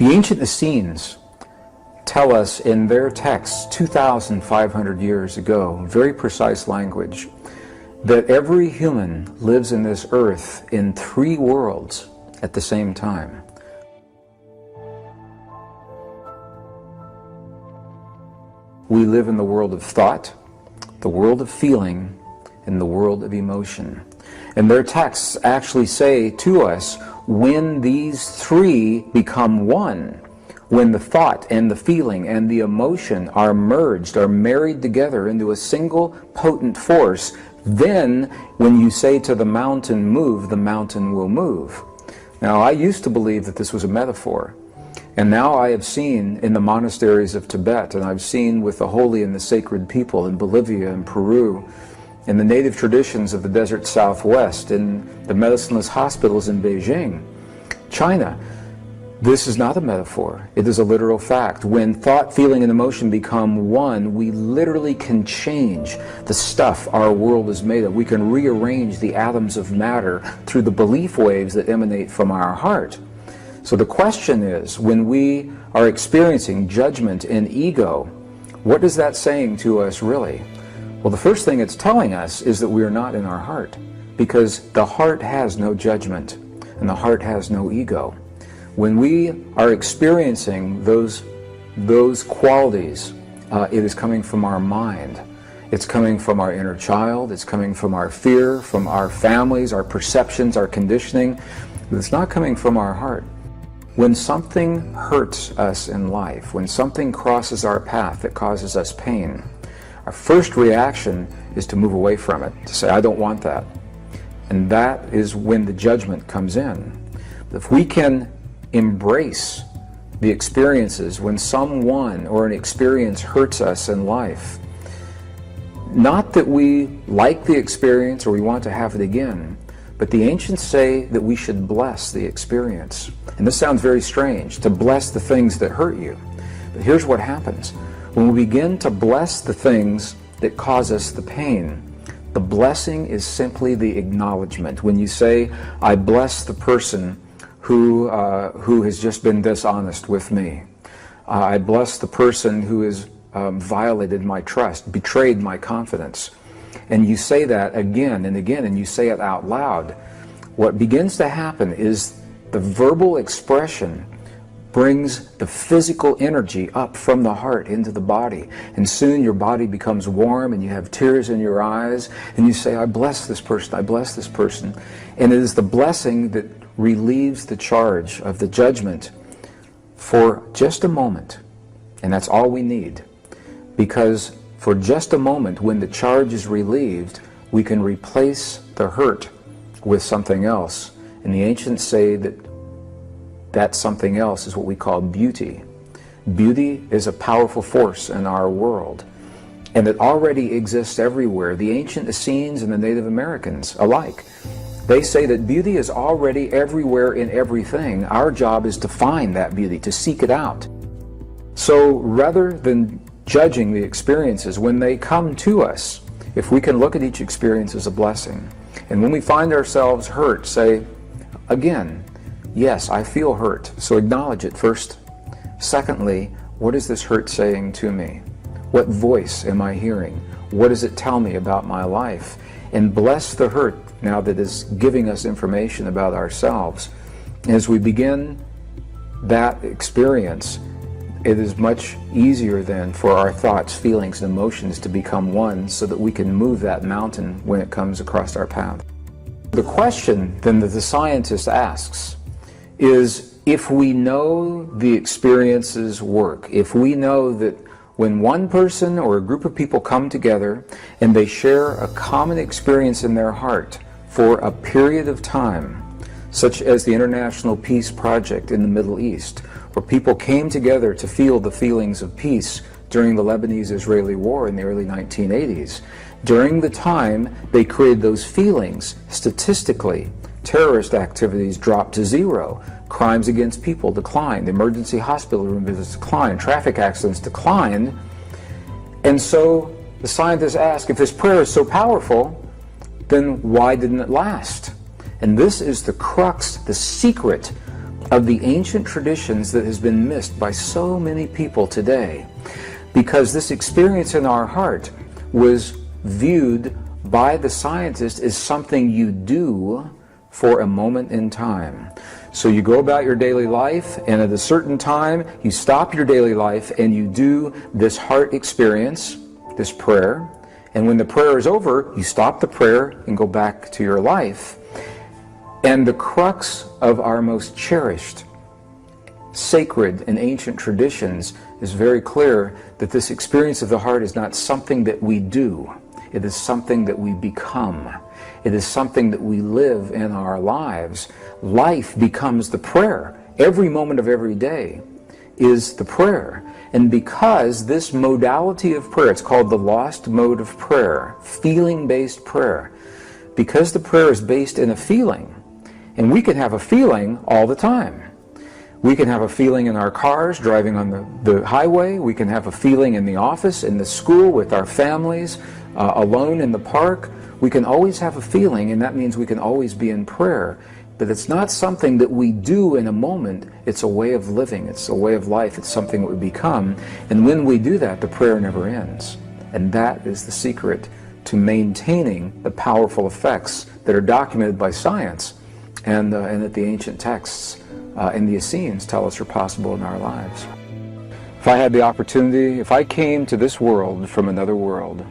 The ancient Essenes tell us in their texts 2,500 years ago, very precise language, that every human lives in this earth in 3 worlds at the same time. We live in the world of thought, the world of feeling, and the world of emotion. And their texts actually say to us, when these 3 become one, when the thought and the feeling and the emotion are merged, are married together into a single potent force, then when you say to the mountain, move, the mountain will move. Now, I used to believe that this was a metaphor. And now I have seen in the monasteries of Tibet, and I've seen with the holy and the sacred people in Bolivia and Peru, in the native traditions of the desert Southwest, in the medicineless hospitals in Beijing, China, this is not a metaphor. It is a literal fact. When thought, feeling, and emotion become one, we literally can change the stuff our world is made of. We can rearrange the atoms of matter through the belief waves that emanate from our heart. So the question is, when we are experiencing judgment and ego, what is that saying to us really? Well, the first thing it's telling us is that we are not in our heart, because the heart has no judgment and the heart has no ego. When we are experiencing those qualities, it is coming from our mind. It's coming from our inner child. It's coming from our fear, from our families, our perceptions, our conditioning. It's not coming from our heart. When something hurts us in life, when something crosses our path that causes us pain, our first reaction is to move away from it, to say, I don't want that. And that is when the judgment comes in. If we can embrace the experiences when someone or an experience hurts us in life, not that we like the experience or we want to have it again, but the ancients say that we should bless the experience. And this sounds very strange, to bless the things that hurt you. But here's what happens. When we begin to bless the things that cause us the pain, the blessing is simply the acknowledgement. When you say, I bless the person who has just been dishonest with me. I bless the person who has violated my trust, betrayed my confidence. And you say that again and again, and you say it out loud. What begins to happen is the verbal expression brings the physical energy up from the heart into the body. And soon your body becomes warm and you have tears in your eyes and you say, I bless this person, I bless this person. And it is the blessing that relieves the charge of the judgment for just a moment. And that's all we need. Because for just a moment, when the charge is relieved, we can replace the hurt with something else. And the ancients say that that something else is what we call beauty. Beauty is a powerful force in our world, and it already exists everywhere. The ancient Essenes and the Native Americans alike, they say that beauty is already everywhere in everything. Our job is to find that beauty, to seek it out. So rather than judging the experiences when they come to us, if we can look at each experience as a blessing, and when we find ourselves hurt, say, again, yes, I feel hurt, so acknowledge it first. Secondly, what is this hurt saying to me? What voice am I hearing? What does it tell me about my life? And bless the hurt now that is giving us information about ourselves. As we begin that experience, it is much easier then for our thoughts, feelings, and emotions to become one so that we can move that mountain when it comes across our path. The question then that the scientist asks is, if we know the experiences work, if we know that when one person or a group of people come together and they share a common experience in their heart for a period of time, such as the International Peace Project in the Middle East, where people came together to feel the feelings of peace during the Lebanese-Israeli War in the early 1980s. During the time they created those feelings, statistically, terrorist activities dropped to zero, crimes against people declined, emergency hospital room visits declined, traffic accidents declined. And so the scientists ask, if this prayer is so powerful, then why didn't it last? And this is the crux, the secret of the ancient traditions that has been missed by so many people today, because this experience in our heart was viewed by the scientist as something you do for a moment in time. So you go about your daily life, and at a certain time you stop your daily life and you do this heart experience, this prayer, and when the prayer is over, you stop the prayer and go back to your life. And the crux of our most cherished, sacred, and ancient traditions is very clear that this experience of the heart is not something that we do. It is something that we become. It is something that we live in our lives. Life becomes the prayer. Every moment of every day is the prayer. And because this modality of prayer, it's called the lost mode of prayer, feeling-based prayer, because the prayer is based in a feeling, and we can have a feeling all the time. We can have a feeling in our cars, driving on the highway. We can have a feeling in the office, in the school, with our families, alone in the park. We can always have a feeling, and that means we can always be in prayer. But it's not something that we do in a moment. It's a way of living. It's a way of life. It's something that we become. And when we do that, the prayer never ends. And that is the secret to maintaining the powerful effects that are documented by science and that the ancient texts and the Essenes tell us are possible in our lives. If I had the opportunity, if I came to this world from another world,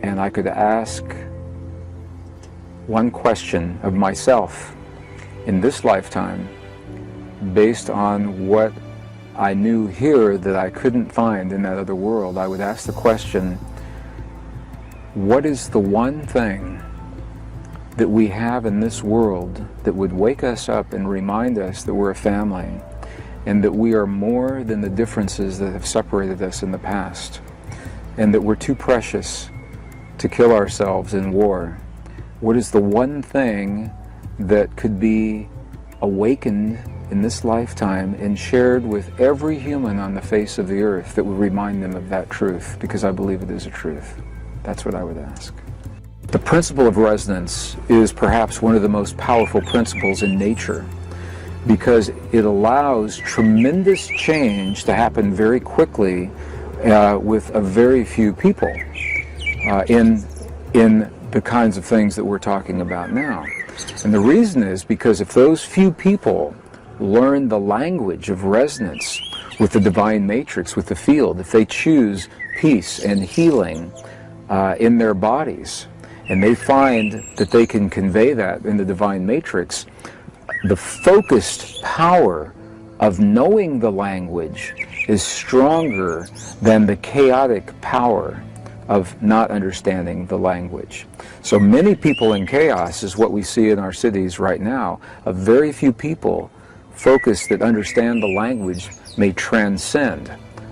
and I could ask one question of myself in this lifetime, based on what I knew here that I couldn't find in that other world, I would ask the question, what is the one thing that we have in this world that would wake us up and remind us that we're a family and that we are more than the differences that have separated us in the past, and that we're too precious to kill ourselves in war? What is the one thing that could be awakened in this lifetime and shared with every human on the face of the earth that would remind them of that truth? Because I believe it is a truth. That's what I would ask. The principle of resonance is perhaps one of the most powerful principles in nature, because it allows tremendous change to happen very quickly with a very few people in the kinds of things that we're talking about now. And the reason is because if those few people learn the language of resonance with the divine matrix, with the field, if they choose peace and healing in their bodies, and they find that they can convey that in the divine matrix, the focused power of knowing the language is stronger than the chaotic power of not understanding the language. So many people in chaos is what we see in our cities right now. A very few people focused that understand the language may transcend.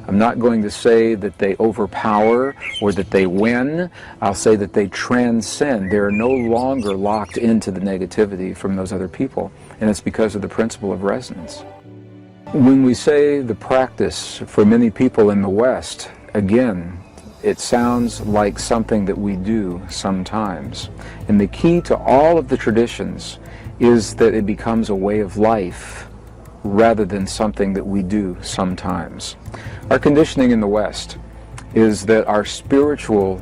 I'm not going to say that they overpower or that they win. I'll say that they transcend. They're no longer locked into the negativity from those other people, and it's because of the principle of resonance. When we say the practice for many people in the West, again, it sounds like something that we do sometimes. And the key to all of the traditions is that it becomes a way of life rather than something that we do sometimes. Our conditioning in the West is that our spiritual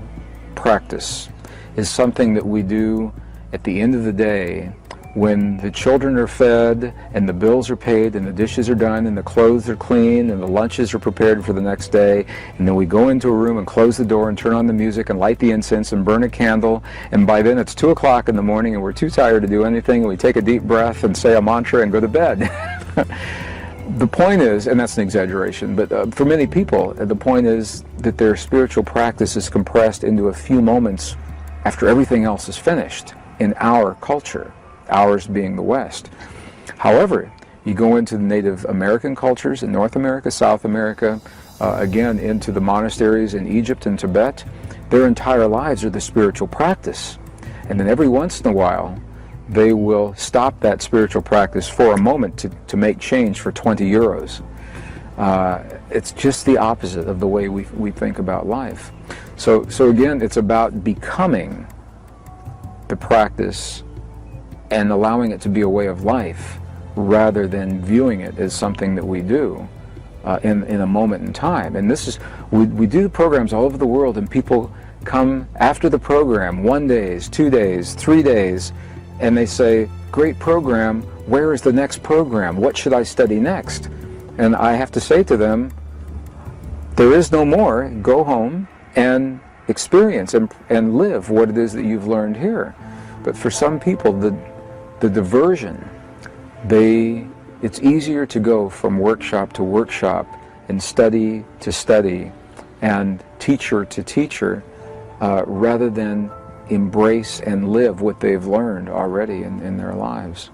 practice is something that we do at the end of the day when the children are fed and the bills are paid and the dishes are done and the clothes are clean and the lunches are prepared for the next day, and then we go into a room and close the door and turn on the music and light the incense and burn a candle, and by then it's 2 o'clock in the morning and we're too tired to do anything, and we take a deep breath and say a mantra and go to bed. The point is, and that's an exaggeration, but for many people, the point is that their spiritual practice is compressed into a few moments after everything else is finished in our culture, ours being the West. However, you go into the Native American cultures in North America, South America, again into the monasteries in Egypt and Tibet, their entire lives are the spiritual practice. And then every once in a while, they will stop that spiritual practice for a moment to make change for 20 euros. It's just the opposite of the way we think about life. So again, it's about becoming the practice and allowing it to be a way of life rather than viewing it as something that we do in a moment in time. And this is, we do programs all over the world, and people come after the program, 1 day, 2 days, 3 days, and they say, great program, where is the next program? What should I study next? And I have to say to them, there is no more. Go home and experience and live what it is that you've learned here. But for some people, the diversion, it's easier to go from workshop to workshop and study to study and teacher to teacher rather than embrace and live what they've learned already in their lives.